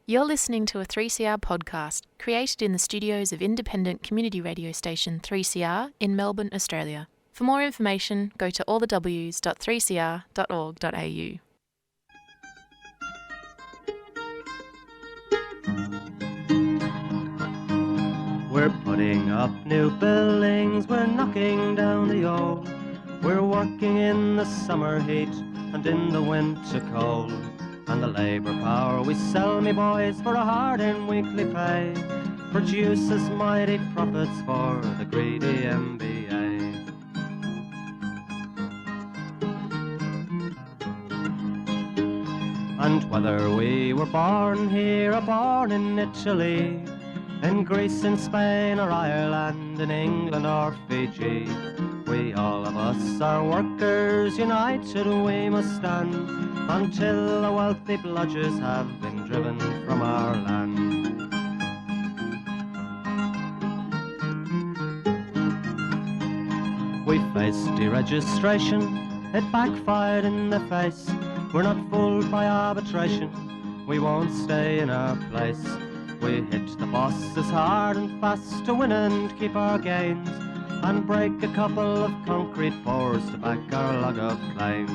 You're listening to a 3CR podcast created in the studios of independent community radio station 3CR in Melbourne, Australia. For more information, go to allthews.3cr.org.au. We're putting up new buildings, we're knocking down the old. We're working in the summer heat and in the winter cold. And the labour power we sell, me boys, for a hard-earned weekly pay produces mighty profits for the greedy MBA. And whether we were born here or born in Italy, in Greece, in Spain or Ireland, in England or Fiji, we all of us are workers, united we must stand, until the wealthy bludgers have been driven from our land. We faced deregistration, it backfired in the face. We're not fooled by arbitration, we won't stay in our place. We hit the bosses hard and fast to win and keep our gains, and break a couple of concrete pours to back our log of claims.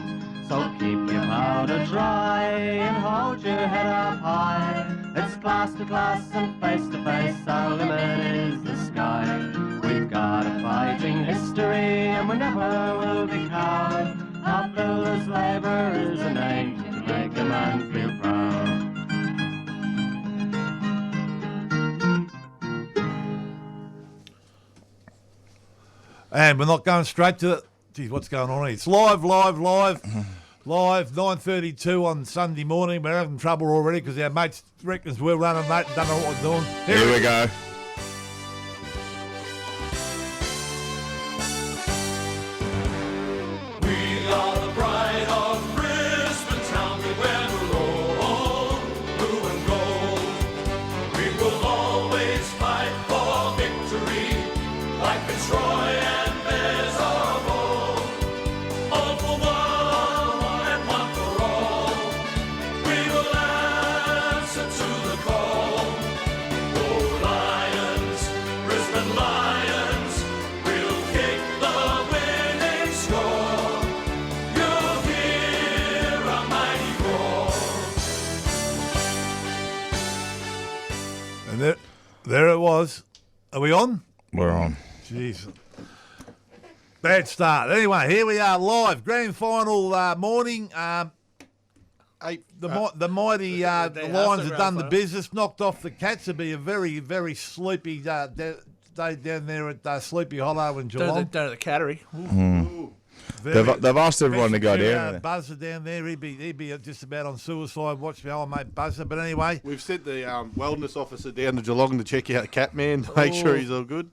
So keep your powder dry and hold your head up high. It's class to class and face to face, our limit is the sky. We've got a fighting history and we never will be cowed. Our builders' labour is a name to make a man feel proud. And we're not going straight to it. Geez, what's going on here? It's live, 9:32 on Sunday morning. We're having trouble already because our mates reckons we're running late and don't know what we're doing. Here we go. There it was. Are we on? We're on. Jeez. Bad start. Anyway, here we are live. Grand final morning. The mighty Lions have done the business, knocked off the Cats. It'll be a very, very sleepy day down there at Sleepy Hollow in Geelong. Down at the Cattery. They've asked everyone to go down. Buzzer down there, he'd be just about on suicide watch, my old mate Buzzer. But anyway, we've sent the wellness officer down to Geelong to check out Catman to make sure he's all good.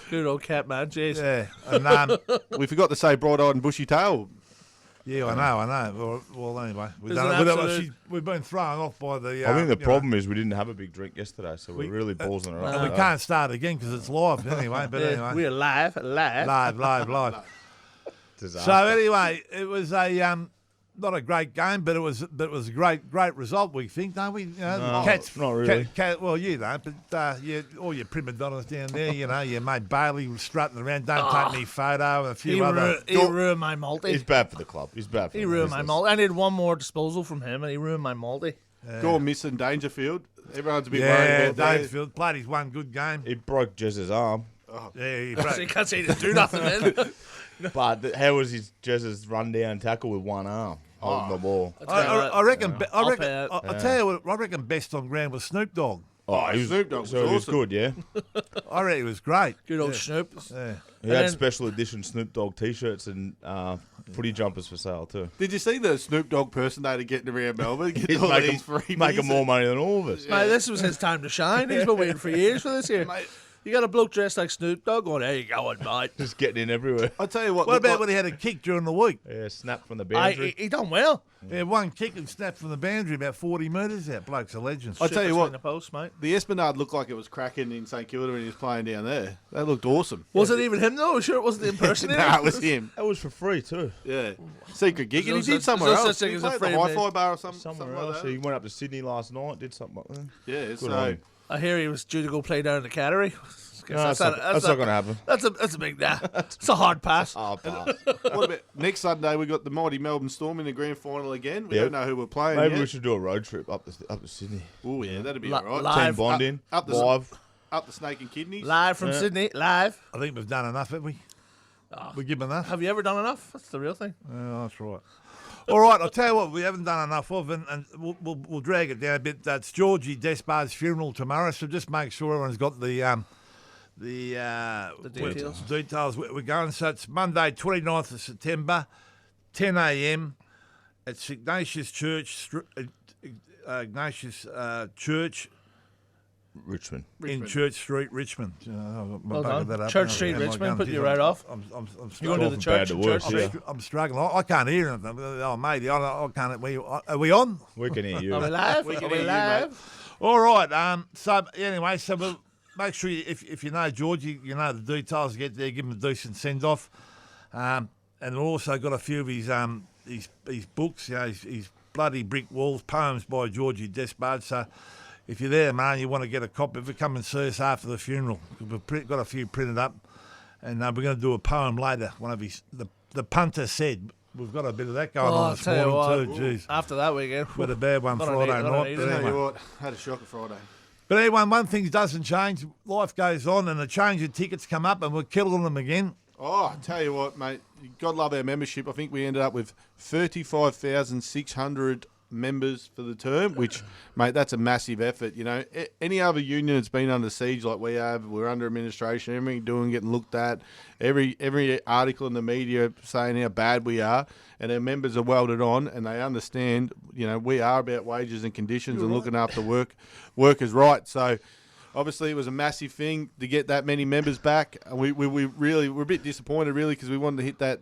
Good old Catman, jeez. Yeah, and we forgot to say bright-eyed and bushy tail. Yeah, I know. Well, anyway, we've been thrown off by the. I think the problem is we didn't have a big drink yesterday, so we're really pausing it right. And we can't start again because it's live anyway. But anyway, we're live. Disaster. So anyway, it was a not a great game, but it was a great result. We think, don't we? No, Cats, not really. Well, you don't, but all your prima donnas down there, your mate Bailey was strutting around. Don't take me photo and a few other. He ruined my multi. He's bad for the club. He ruined my multi. I need one more disposal from him, and he ruined my multi. Go missing Dangerfield. Everyone's a bit worried about Dangerfield played his one good game. He broke Jez's arm. Oh. Yeah, he can't see to do nothing then. But how was his Jez's run-down tackle with one arm holding the ball? I reckon. I'll tell you what. I reckon best on ground was Snoop Dogg. Snoop Dogg was awesome. He was good, yeah. I reckon he was great. Good old Snoop. Yeah. He had special edition Snoop Dogg T-shirts and footy jumpers for sale too. Did you see the Snoop Dogg personator getting around Melbourne? He's making more money than all of us. Mate, this was his time to shine. He's been waiting for years for this here. Mate, You got a bloke dressed like Snoop Dogg going, there you going, mate. Just getting in everywhere. I tell you what. What looked about like- when he had a kick during the week? Yeah, snap from the Aye, boundary. he done well. Yeah, one kick and snapped from the boundary about 40 metres out. Bloke's a legend. I tell you Between what, the posts, mate. the Esplanade looked like it was cracking in St Kilda when he was playing down there. That looked awesome. Was it even him though? Sure, it wasn't the impersonator. Nah, it was him. That was for free too. Yeah, secret gig, and he There's no did somewhere such else. thing He as a played at free the Hi-Fi gig. bar or something Somewhere like else. that. He went up to Sydney last night, did something like that. Yeah, Good so on him. I hear he was due to go play down in the Cattery. No, that's not going to happen. That's a big nah. It's a hard pass. Oh, pass. what about next Sunday? We got the mighty Melbourne Storm in the grand final again. We Yeah. don't know who we're playing Maybe yet. we should do a road trip up to Sydney. Oh yeah, that'd be Li- all right. live. Team bonding, Up the- live. Up the snake and kidneys. Live from Sydney, live. I think we've done enough, haven't we? We give enough? Have you ever done enough? That's the real thing. Yeah, that's right. All right, I'll tell you what we haven't done enough of, and we'll drag it down a bit. That's Georgie Despard's funeral tomorrow, so just make sure everyone's got the details. details where we're going. So it's Monday, 29th of September, 10 a.m. at St Ignatius Church, Church Richmond. in Church Street, Richmond. Well done. Church Street, Richmond, put you right off. I'm You going to the Talking church? bad to in work, Church yeah. Street? I'm struggling. I can't hear anything. Oh, mate, I can't. Are we on? We can hear you. Are we live? We can Are hear we you, live? All right. So anyway, so we'll make sure if you know Georgie, you know the details. Get there, give him a decent send off, and we've also got a few of his books. You know, his bloody brick walls, poems by Georgie Despard. So if you're there, man, you want to get a copy of it, come and see us after the funeral. We've got a few printed up, and we're going to do a poem later. One of his the punter said. We've got a bit of that going Oh, on I'll this tell you morning what. too. Jeez, After that weekend, with a bad one Not Friday an night. easy- but not an Tell anyway. you what, had a shocker Friday. But anyway, one thing doesn't change. Life goes on, and the change of tickets come up, and we're killing them again. Oh, I tell you what, mate, God love our membership. I think we ended up with 35,600 members for the term, which, mate, that's a massive effort. You know, any other union that's been under siege like we have, we're under administration, everything doing, getting looked at, every article in the media saying how bad we are, and our members are welded on, and they understand, you know, we are about wages and conditions and looking after workers' rights. So, obviously, it was a massive thing to get that many members back. And we really were a bit disappointed, really, because we wanted to hit that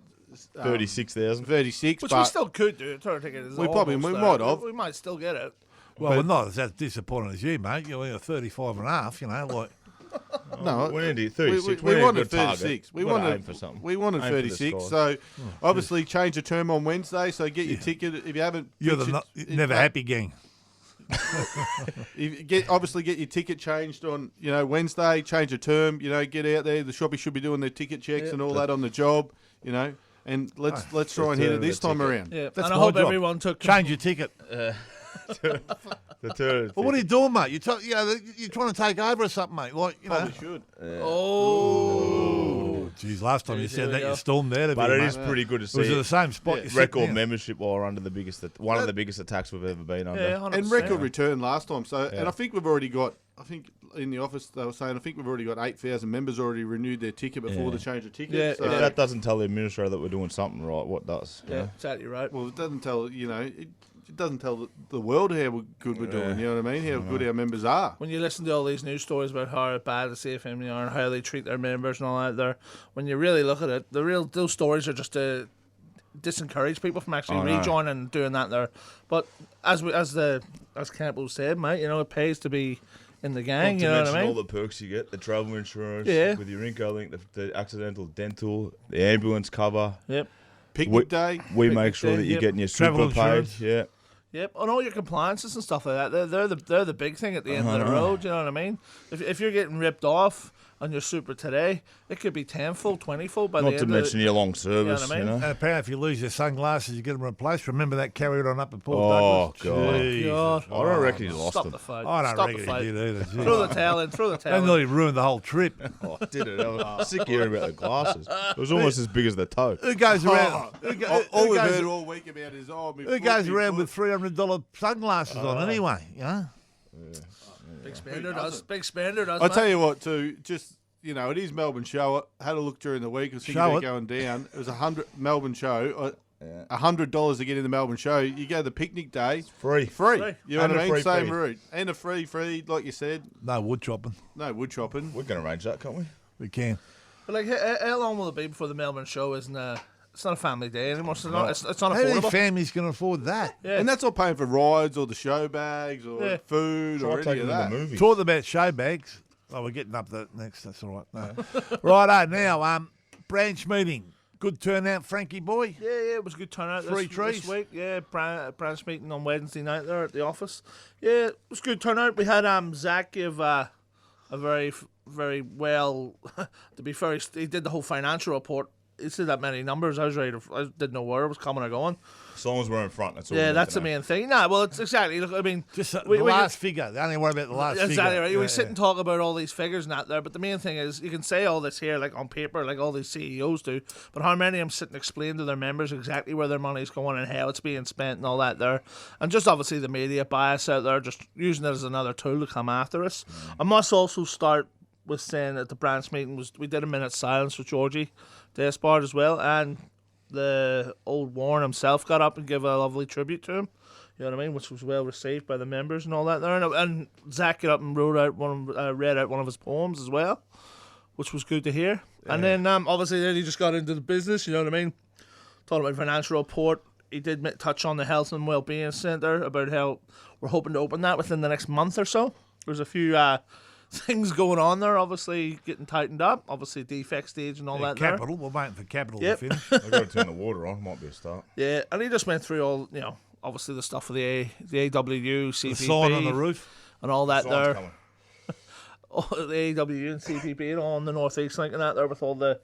36,000. 36. which but we still could do. Try to take it as We probably- almost we there. might have. We might still get it. Well, we're not as disappointed as you, mate. You're 35 and a half, you know, like. no, We needed 36. We need a wanted good target. 36. We We've got to wanted aim for something. We wanted Aim for the 36. sky. So, obviously, change the term on Wednesday. So get your ticket if you haven't. You're the fixed it- never happy gang. Obviously get your ticket changed on Wednesday. Change the term. Get out there. The shoppy should be doing their ticket checks and all that on the job. And let's try and hit it this time around. Yeah, That's and I my hope job. everyone took Change your ticket. The third. Well, what are you doing, mate? You're trying to take over or something, mate. Like, Probably should. Oh, Geez, last time you Here said we that, go. you stormed out of But here, it mate. is pretty good to see. Was it the same spot you Record sat down? membership while under the biggest, one of the biggest attacks we've ever been under. yeah, 100%. And record return last time. So, Yeah. and I think we've already got. I think in the office they were saying I think we've already got 8,000 members already renewed their ticket before Yeah. the change of ticket. Yeah, so, If that doesn't tell the administrator that we're doing something right, what does? Yeah, exactly right. well, it doesn't tell it doesn't tell the world how good we're doing. You know what I mean? How good our members are. When you listen to all these news stories about how bad the CFMEU are and how they treat their members and all that, there, when you really look at it, those stories are just to disencourage people from actually rejoining and doing that there. But as Campbell said, mate, it pays to be in the gang. Not You to know what mention I mean? all the perks you get, the travel insurance, Yeah. with your Incolink, the accidental dental, the ambulance cover. Yep. Picnic day. We Picnic make sure day, that you're yep. getting your Travel super paid. insurance. Yeah. Yep, and all your compliances and stuff like that, they're the big thing at the end of the road. You know what I mean? If you're getting ripped off on your super today, it could be 10-fold, 20-fold by the Not end to of mention your long service, what I mean? And apparently, if you lose your sunglasses, you get them replaced. Remember that carried on up at Port Oh, Douglas? God. Jesus. God. I don't reckon he lost Stop them. the fight. I don't Stop reckon the fight. he did either. Jeez. Throw the towel in. Throw the That towel in. nearly ruined the whole trip. Oh, did it? I was sick hearing about the glasses. It was almost as big as the toe. Who goes around? All we've heard all week about is Who goes around with $300 sunglasses on anyway? You know. Big spender does. Big spender does. I mate. tell you what, too, just it is Melbourne show. I had a look during the week. I was thinking Show about it. going down. It was 100 Melbourne show. $100 to get in the Melbourne show. You go to the picnic day, Free. You know And what I a mean? free Same fee. route. And a free, like you said. No wood chopping. No wood chopping. We can arrange that, can't we? We can. But like, how long will it be before the Melbourne show isn't it's not a family day anymore. It's not. It's not How many affordable. families can afford that? Yeah. And that's not paying for rides or the show bags or food Try or any taking of them to that. the movies. Talk about show bags. Oh, we're getting up to that next. That's all right. No. Righto, now, branch meeting. Good turnout, Frankie boy. Yeah, it was a good turnout Free this trees. week. Yeah, branch meeting on Wednesday night there at the office. Yeah, it was a good turnout. We had Zach give a very well, to be fair, he did the whole financial report. He said that many numbers. I didn't know where it was coming or going. As long as we're in front, that's all. Yeah, we need that's to the know. main thing. Nah, well, it's exactly. Look, I mean, Just the we- last figure. They only worry about the last figure. exactly right. We Yeah, sit and talk about all these figures and that there, but the main thing is you can say all this here, like on paper, like all these CEOs do, but how many of them sit and explain to their members exactly where their money's going and how it's being spent and all that there, and just obviously the media bias out there, just using it as another tool to come after us. I must also start with saying that the branch meeting we did a minute's silence with Georgie Despard as well, and the old Warren himself got up and gave a lovely tribute to him. You know what I mean? Which was well received by the members and all that there. And Zach got up and read out one of his poems as well, which was good to hear. Yeah. And then obviously then he just got into the business. You know what I mean? Talking about financial report. He did touch on the Health and Wellbeing Centre about how we're hoping to open that within the next month or so. There's a few things going on there, obviously getting tightened up, obviously defect stage and all that Capital, we're waiting for capital to finish. I've got to turn the water on. Might be a start. there. Yeah, and he just went through all, obviously the stuff for the AWU, CPP. The sign on the roof. And all that Sign's there. coming. The AWU and CPP and all on the Northeast Link and that there with all the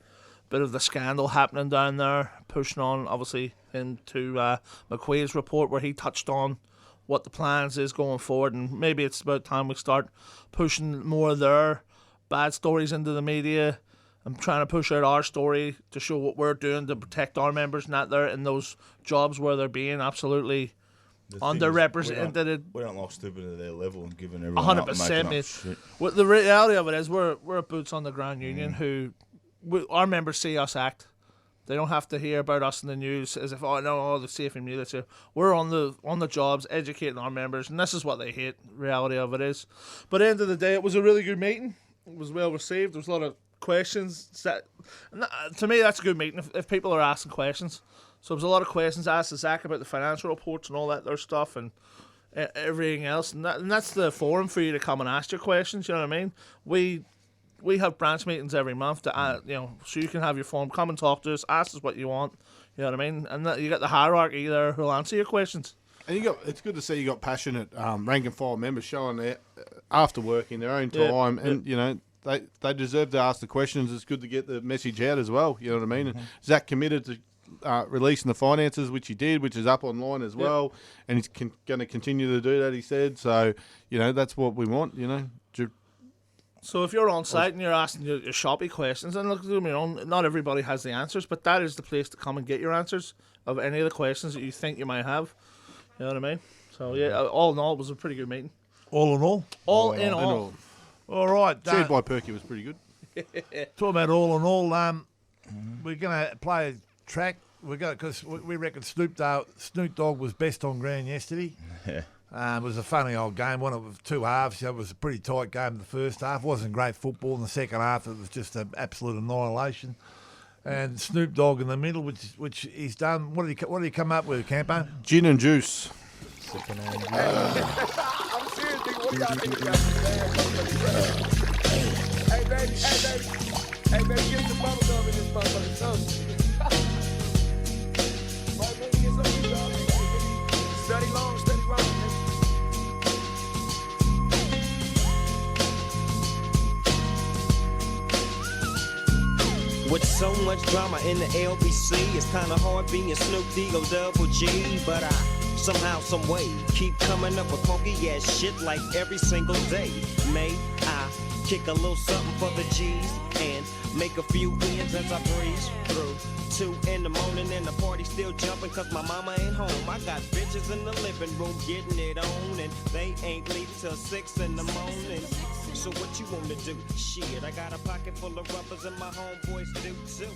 bit of the scandal happening down there, pushing on, obviously, into McQuaid's report where he touched on what the plans is going forward, and maybe it's about time we start pushing more of their bad stories into the media and trying to push out our story to show what we're doing to protect our members and that there in those jobs where they're being absolutely The thing is, underrepresented. We don't like stooping to their level and giving everyone up and 100%, making mate. up shit. Well, the reality of it is we're a boots on the ground union who our members see us act. They don't have to hear about us in the news as if, oh no, the CFMEU, that's it. We're on the jobs, educating our members, and this is what they hate. Reality of it is. But at the end of the day, it was a really good meeting. It was well received. There was a lot of questions. To me, that's a good meeting if people are asking questions. So there was a lot of questions asked to Zach about the financial reports and all that other stuff and everything else. And that's the forum for you to come and ask your questions. You know what I mean? We have branch meetings every month to, so you can have your forum, come and talk to us, ask us what you want. You know what I mean? And you got the hierarchy there who'll answer your questions. And it's good to see you got passionate rank and file members showing their after work in their own time, and they deserve to ask the questions. It's good to get the message out as well. You know what I mean? And Zach committed to releasing the finances, which he did, which is up online as well, and he's going to continue to do that. He said so. That's what we want. So if you're on site and you're asking your shoppy questions, and look, not everybody has the answers, but that is the place to come and get your answers of any of the questions that you think you might have. You know what I mean? So yeah, all in all, it was a pretty good meeting. All in all? All in all. All right. Chaired by Perky was pretty good. Talking about all in all, we're going to play a track. Because we reckon Snoop Dogg was best on ground yesterday. Yeah. It was a funny old game. One of two halves. It was a pretty tight game in the first half. It wasn't great football. In the second half, it was just an absolute annihilation. And Snoop Dogg in the middle, which he's done. What did he come up with, Campo? Gin and juice. I'm serious, nigga. What do y'all think about this? Hey, baby, get some bubble gum in this motherfucking toast. Right, baby, get some of y'all, nigga. Study long, study wrong, nigga. With so much drama in the LBC, it's kinda hard being Snoop D-O double G, but I somehow, some way keep coming up with funky ass shit like every single day. May I kick a little something for the G's and make a few wins as I breeze through 2 in the morning and the party still jumping cause my mama ain't home. I got bitches in the living room getting it on and they ain't leave till 6 in the morning. So what you wanna do? Shit, I got a pocket full of rubbers and my homeboys do too.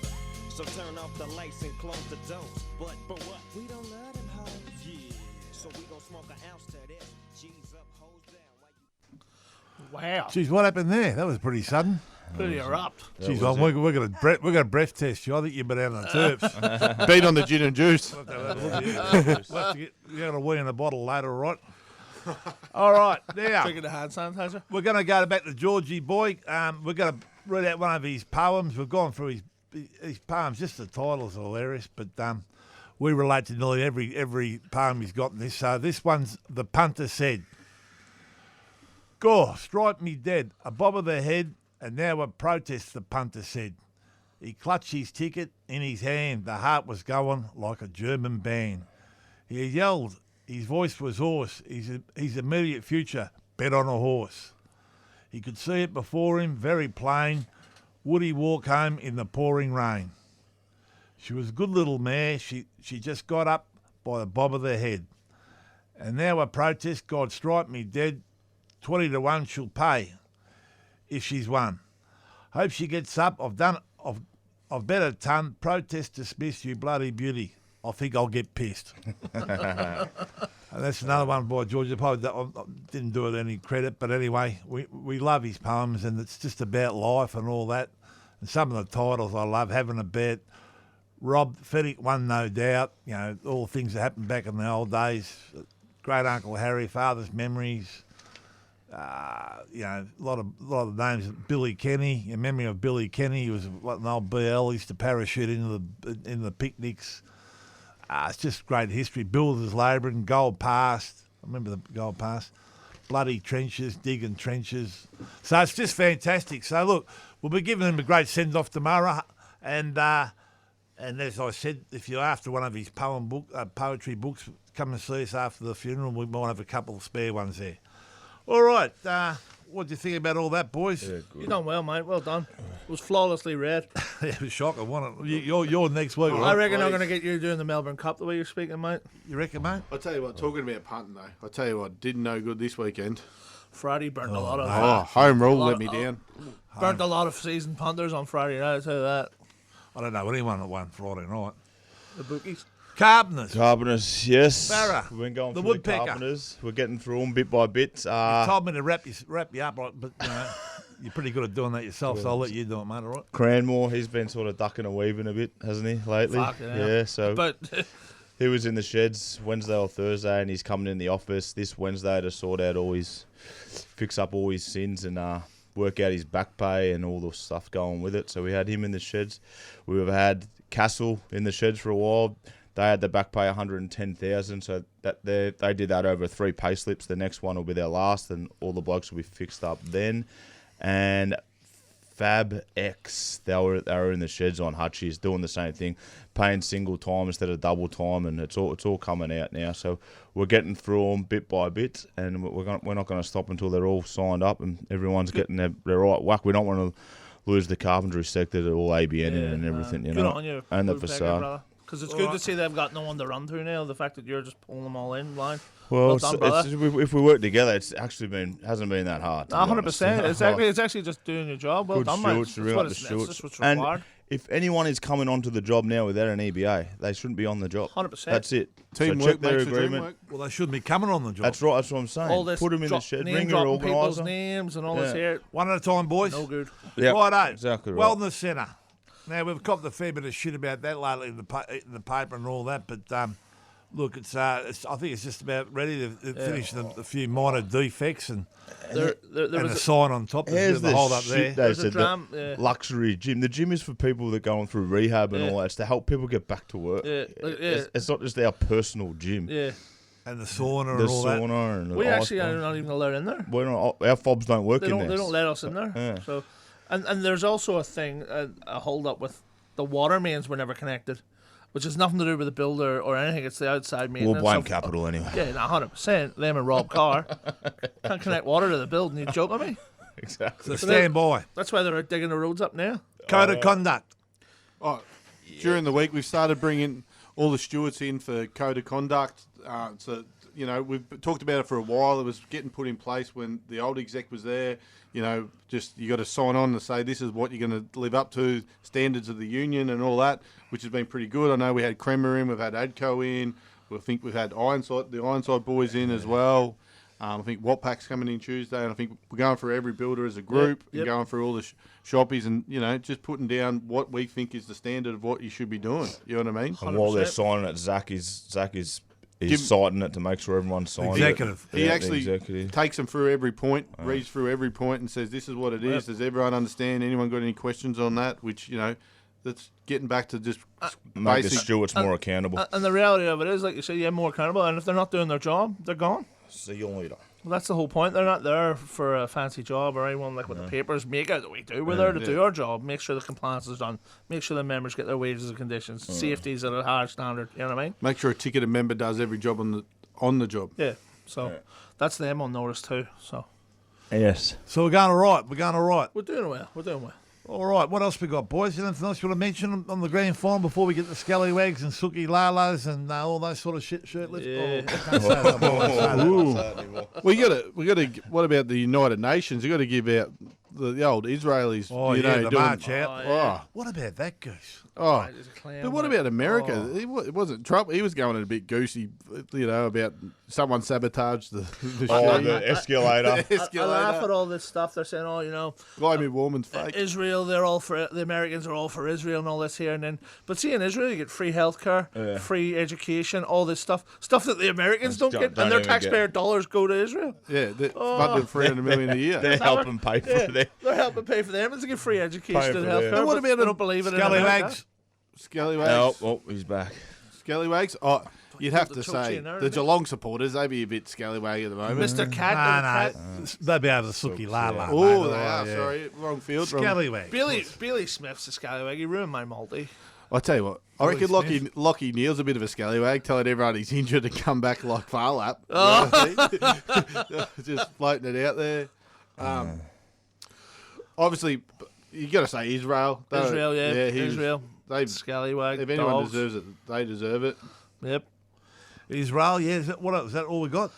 So turn off the lights and close the doors. But what? We don't love them hoes. Yeah. So we gon' smoke an ounce to this. G's up, hoes down. Wow. Jeez, what happened there? That was pretty sudden. Pretty erupt. Jeez, we're going to breath test you. I think you've been out on the turfs. Beat on the gin and juice. You're going to wee in a bottle later, right? All right, now Drinking the hand sanitizer. we're going to go back to Georgie boy. We're going to read out one of his poems. We've gone through his poems. Just the titles are hilarious, but we relate to nearly every poem he's got in this. So this one's The Punter Said. Gore, strike me dead, a bob of the head, and now a protest, the punter said. He clutched his ticket in his hand. The heart was going like a German band. He yelled. His voice was hoarse. His immediate future bet on a horse. He could see it before him, very plain. Would he walk home in the pouring rain? She was a good little mare. She just got up by the bob of the head. And now a protest, God strike me dead. 20 to 1 she'll pay if she's won. Hope she gets up. I've bet a ton. Protest dismissed, you bloody beauty. I think I'll get pissed. And that's another one by Georgie Despard. I didn't do it any credit, but anyway, we love his poems, and it's just about life and all that. And some of the titles I love, Having a Bet, Rob Fennick One No Doubt, you know, all the things that happened back in the old days, Great Uncle Harry, Father's Memories, you know, a lot of the names. Billy Kenny, in memory of Billy Kenny, he was an old BL. He used to parachute into the picnics. It's just great history. Builders labouring, Gold Past. I remember the Gold Past. Bloody trenches, digging trenches. So it's just fantastic. So look, we'll be giving him a great send off tomorrow, and as I said, if you're after one of his poetry books, come and see us after the funeral. We might have a couple of spare ones there. All right. What do you think about all that, boys? Yeah, You done well, mate. Well done. It was flawlessly read. It was shocking, wasn't it? You're next week, right? I reckon I'm going to get you doing the Melbourne Cup the way you're speaking, mate. You reckon, mate? I'll tell you what, talking about punting, though, I'll tell you what, didn't know good this weekend. Friday burnt a lot of Home rule let me down. burnt a lot of seasoned punters on Friday night, I'll tell you that. I don't know anyone that won Friday night. The bookies. Carpenters. Yes. Barra, We've been going the through woodpecker. the carpenters. We're getting through them bit by bit. You told me to wrap you up, but you know, you're pretty good at doing that yourself, so I'll let you do it, mate, all right? Cranmore, he's been sort of ducking and weaving a bit, hasn't he, lately? Fucking hell. Yeah, so But he was in the sheds Wednesday or Thursday, and he's coming in the office this Wednesday to fix up all his sins and work out his back pay and all the stuff going with it. So we had him in the sheds. We've had Castle in the sheds for a while. They had the back pay 110,000, so that they did that over 3 pay slips. The next one will be their last, and all the blokes will be fixed up then. And Fab X, they were in the sheds on Hutchies doing the same thing, paying single time instead of double time, and it's all coming out now. So we're getting through them bit by bit, and we're not going to stop until they're all signed up and everyone's getting their right whack. We don't want to lose the carpentry sector to all ABN and everything, you good know, on you, and the Woodpecker, facade. brother. Because it's good to see they've got no one to run through now. The fact that you're just pulling them all in line. Well, Well done, if we work together, it's actually hasn't been that hard. 100%. It's actually just doing your job. Well Good done, shorts, mate. ring up the That's shorts. what's And required. if anyone is coming onto the job now without an EBA, they shouldn't be on the job. 100%. That's it. Teamwork so check their makes the agreement. dream work. Well, they shouldn't be coming on the job. That's right. That's what I'm saying. All this Put them in the shed. name Ring your dropping people's organiser. names and all this Yeah. here. One at a time, boys. No good. Yep, Righto. exactly right. Wellness Centre. Now, we've copped a fair bit of shit about that lately in the paper and all that, but look, I think it's just about ready to finish the few minor defects and There a was sign on top. There's a bit of a hold up there. They There's a said dram, that yeah. luxury gym. The gym is for people that are going through rehab and Yeah. all that. It's to help people get back to work. Yeah, It's not just our personal gym. yeah. And the sauna The and all that. sauna and the We ice actually bath. are not even allowed in there. We're not, our fobs don't work They in don't. there. They don't let us in there. Yeah. So, and there's also a thing, a hold up with the water mains were never connected, which has nothing to do with the builder or anything. It's the outside We'll maintenance. blame So- capital anyway. Yeah, 100%. Them and Rob Carr can't connect water to the building. You joke on me? Exactly. So stand by. That's why they're out digging the roads up now. Code of conduct. Oh, during the week, we've started bringing all the stewards in for code of conduct. So you know, we've talked about it for a while. It was getting put in place when the old exec was there. You know, just you got to sign on and say this is what you're going to live up to, standards of the union and all that, which has been pretty good. I know we had Kremer in, we've had Adco in, I think we've had the Ironside boys in as well. I think Watpack's coming in Tuesday, and I think we're going for every builder as a group and going through all the shoppies and, you know, just putting down what we think is the standard of what you should be doing. You know what I mean? And while they're signing it, Zach is citing it to make sure everyone's signing Executive. it. He Yeah, actually the executive. takes them through every point, reads through every point and says, this is what it is. Does everyone understand? Anyone got any questions on that? Which, you know, that's getting back to just Make the basic. stewards more accountable. And the reality of it is, like you said, more accountable. And if they're not doing their job, they're gone. See you later. Well, that's the whole point. They're not there for a fancy job or anyone like with the papers make out that we do. We're there to do our job, make sure the compliance is done, make sure the members get their wages and conditions, safety's at a higher standard. You know what I mean? Make sure a ticketed member does every job on the job. Yeah. So that's them on notice too. So Yes. So we're going all right. We're going all right. we're doing well. We're doing well. All right. What else we got, boys? Anything else you want to mention on the grand final before we get the scallywags and sooky lalas and all those sort of shirtless? Yeah. Oh, I can't say that. I can't say that. We got to. What about the United Nations? You got to give out the old Israelis. Oh, you yeah, know, the doing, march out. Oh, yeah. What about that goose? Oh, There's a clown but what there. about America? It wasn't Trump. He was going a bit goosey, you know, about someone sabotaged the Oh, show. the escalator. I laugh at Escalator. all this stuff. They're saying, oh, you know, Global warming's fake. Israel, they're all for the Americans are all for Israel and all this here and then. But see, in Israel, you get free healthcare, free education, all this stuff that the Americans don't get, don't and their even taxpayer get. dollars go to Israel. Yeah, funding $300 million a year. They're helping pay for them. They're helping pay for them and to get free education Pay and for healthcare. them. And what but about they don't believe it in America. Scallywags. Scallywags. Oh, he's back. Scallywags. Oh, you'd have the to chokes say in there, the isn't it? Geelong supporters. They'd be a bit scallywag at the moment. Mr. Cat, No, they'll be able to sooky lala. Oh, mate. they are. Yeah. Sorry, wrong field. Wrong. Scallywag. Billy Smith's a scallywag. He ruined my multi. I tell you what, I reckon Lockie Neal's a bit of a scallywag, telling everyone he's injured to come back like Farlap. Just floating it out there. Obviously, you got to say Israel. Israel, yeah. he was- Israel. They, Scallywag. if anyone dogs. deserves it, they deserve it. Yep. Israel, yeah. Is that all we got?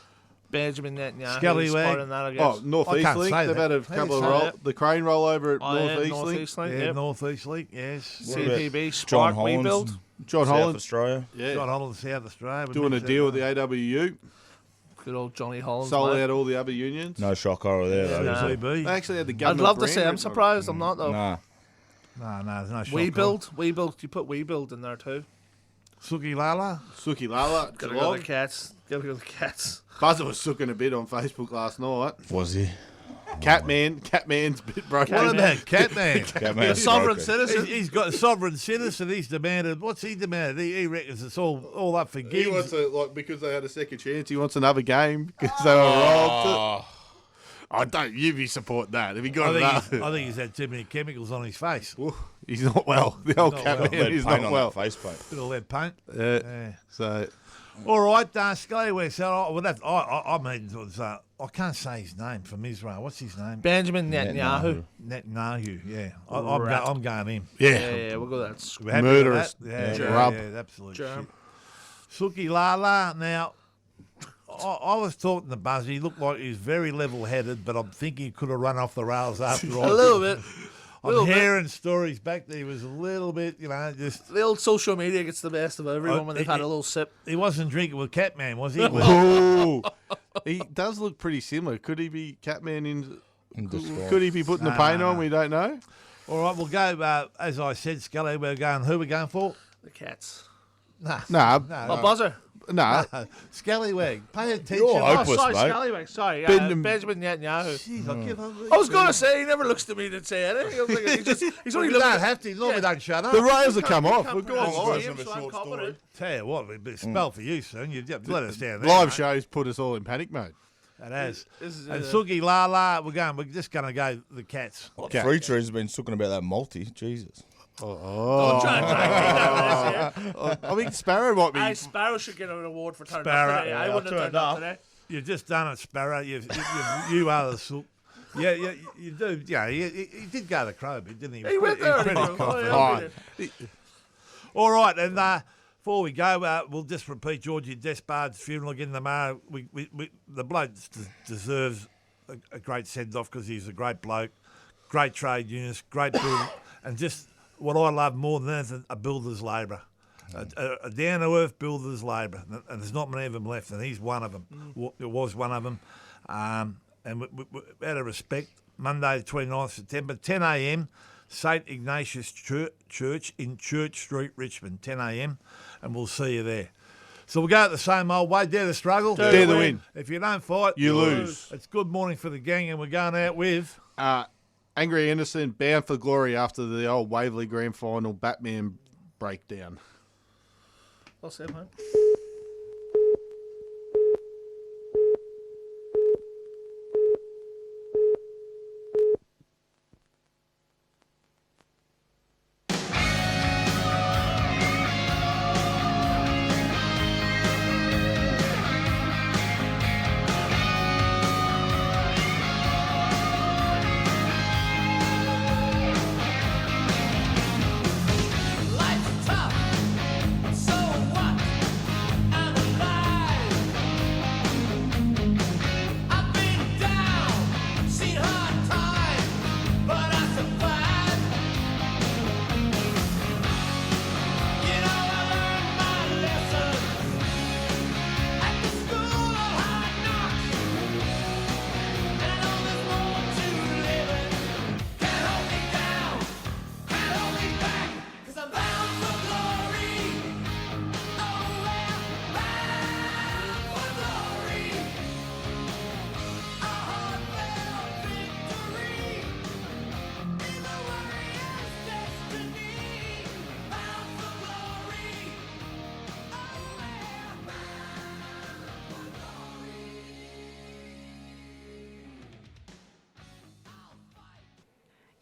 Benjamin Netanyahu. Scallywag. Part in that, I guess. Oh, North I East can't Link. say They've that. had a How do couple you of say roll. The crane rollover at Oh, yeah, North East North Link. East Link. Yeah, Yep. North East League, yes. CPB, John Spark, Holland's Rebuild. John South Holland. Australia. Yeah. Got Holland, South Australia. Doing a deal with the AWU. Good old Johnny Holland. Sold out all the other unions. No shock horror there, though. Nah. is there? They actually had the I'd government love to brand say I'm written on it. surprised. I'm not, though. Nah. No, there's no shock. Webuild. You put Webuild in there, too. Sooky lala. Suki Lala. Gotta go to Geelong. the Cats. Gotta go to the Cats. Buzzer was sooking a bit on Facebook last night. Was he? Catman's a bit broken. What about Catman? Catman. A sovereign broken. citizen. He's got a sovereign citizen. He's demanded. What's he demanded? He reckons it's all up for He gigs. wants to, because they had a second chance, he wants another game because they were robbed. I don't. You'd be supporting that if he got I another. think he's had too many chemicals on his face. Ooh, he's not well. The old Not Catman well. is Paint not on well. that face paint. Bit of lead paint. Yeah. So All right, Scallywag. So I mean, it was, I can't say his name from Israel. What's his name? Benjamin Netanyahu. Netanyahu. Yeah, Rat. I'm going him. Yeah, we'll go that. We're happy Murderous. with that? Yeah, Grub. yeah, absolute Germ. shit. Sooky Lala. Now, I was talking to Buzz. He looked like he was very level-headed, but I'm thinking he could have run off the rails after all. A little bit. I'm hearing stories back there. He was a little bit, just. The old social media gets the best of everyone when they've had a little sip. He wasn't drinking with Catman, was he? Ooh. He does look pretty similar. Could he be Catman in disguise. Could he be putting the paint on? no. We don't know. All right, we'll go. As I said, Scully, we're going. Who are we going for? The Cats. Nah. Oh, buzzer. Nah. Scallywag, pay attention. You're Oh, hopeless, sorry, mate. Scallywag. Sorry, Benjamin- Netanyahu. Jeez, I'll give up. I was going to say, he never looks to me to say anything. I was like, he's only You looking don't at have to. Normally, don't shut up. The rails have come He off. can't We've pronounce gone his live. name, so I'm confident. Tell you what, it'll be a spell for you, son. You've let us down there. Live mate. shows put us all in panic mode. It has. This is, And Sookie Lala, we're just going to go the Cats. Free Tree's been talking about that multi. Jesus. Don't try and drag me down this here. I think Sparrow might be. Aye, Sparrow should get an award for turning Sparrow, up today. I yeah, wouldn't have turned up today. You've just done it, Sparrow. You are the Sook. Yeah, you do. Yeah, he did go to Crowby, didn't he? He went there. Pretty Oh, confident. yeah, he did. All right, and Before we go, we'll just repeat Georgie Despard's funeral again tomorrow. The bloke deserves a great send-off because he's a great bloke, great trade unionist, great builder, and just what I love more than anything, a builder's labourer. A down-to-earth builder's labourer, and there's not many of them left, and he's one of them. It was one of them. And out of respect, Monday the 29th September, 10 a.m, St Ignatius Church in Church Street, Richmond, 10 a.m, and we'll see you there. So we'll go at the same old way. Dare the struggle. Dare the win. If you don't fight, You lose. It's good morning for the gang, and we're going out with... Angry Anderson, bound for glory after the old Waverley Grand Final Batman breakdown. Well said, mate.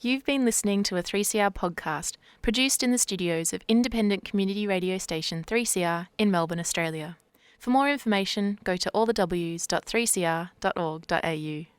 You've been listening to a 3CR podcast produced in the studios of independent community radio station 3CR in Melbourne, Australia. For more information, go to allthews.3cr.org.au.